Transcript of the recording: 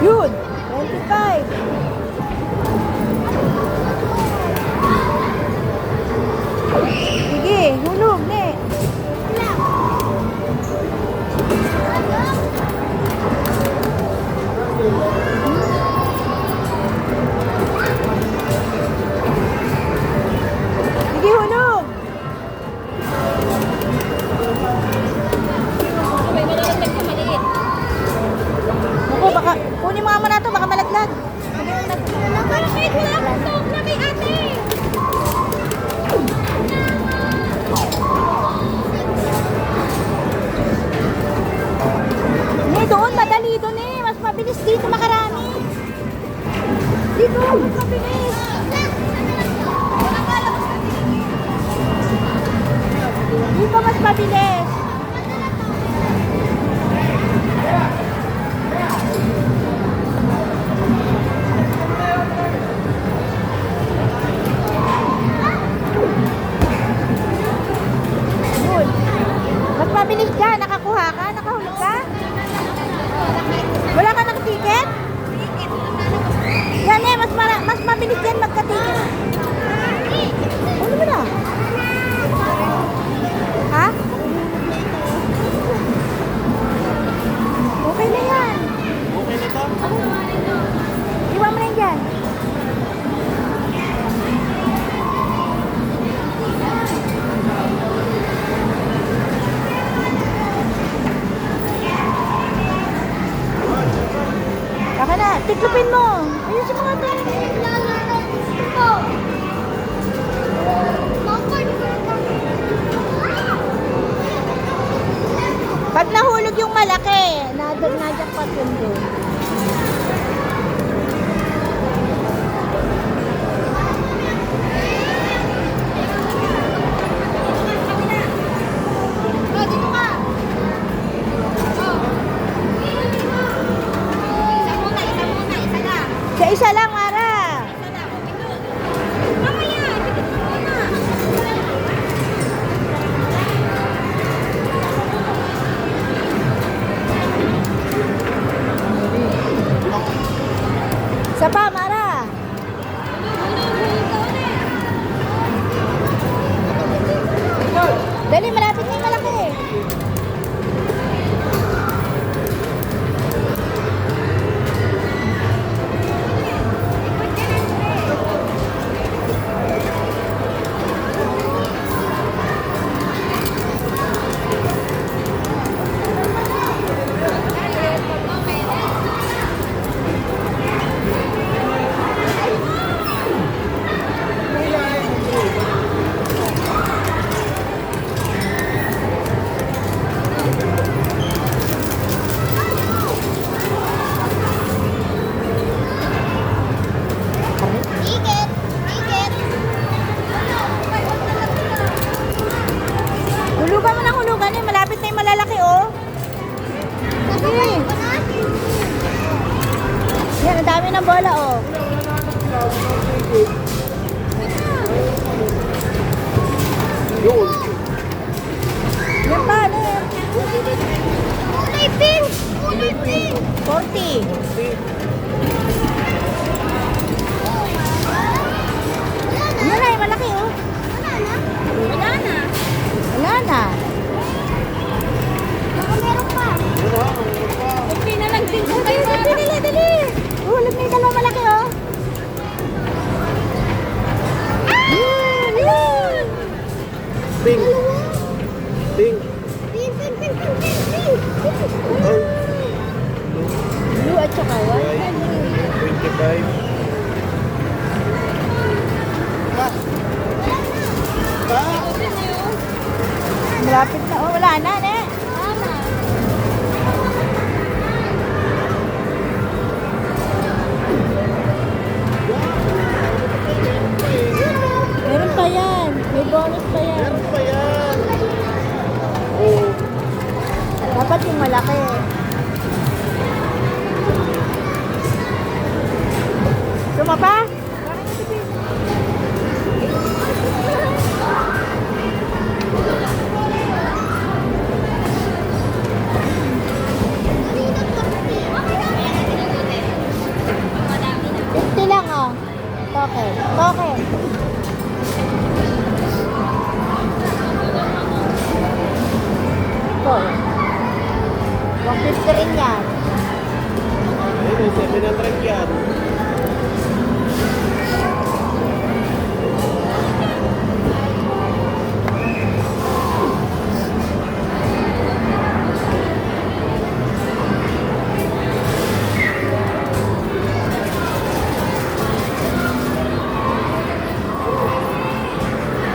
Yun, 25. Sige, hulog, ne. Sige, hulog. May malalagdag sa maliit. Ako, baka, kunin mo nga muna ito, baka malaglag. Parang may laptop na may ate. Ne, doon, madali doon eh. Mas mabilis dito, makarami. Dito, mas mabilis. Dito, mas mabilis. Yun. Mas mabilis ka. Nakakuha ka? Nakahulog ka? Wala ka ng ticket? Yan eh, mas mabilis yan magka-ticket. Ano mo na? Ha? Okay na yan. Okay na to? Iwan mo na yan dyan. Baka na, tiklopin mo. Ayusin mo nga ito. Pag nahulog yung malaki, nadagpat yun doon. Oh, dito ka. Oh. Isa lang. Sa isa lang, Mara. Isa lang. Mamaya, pikit mo muna. Isa pa, Mara. Dali, malapit na yung malaki. Ikit. Ikit. Hulugan mo ng hulugan eh. Malapit na yung malalaki, oh. Sige. Yan, ang dami ng bola, oh. Yun. Yan pa, ano yan? Kulay pink. Kulay pink. 40. Yan na, yung malaki, oh. Wala na. Wala na. Baka meron pa. Okay na lang din sa kayo. Dali, dali. Hulog na yung dalawa malaki, oh. Yun, yun. Pink. Pink. Pink, pink, pink, pink, pink, pink. Ay. Blue at saka white. 25. Malapit na, oh. Wala na, ne. Meron pa yan. May bonus pa yan. Meron pa yan. Oh. Dapat yung malaki. Sumapa? Token. Token. Ito. 150 rin yan. Ayun, 700.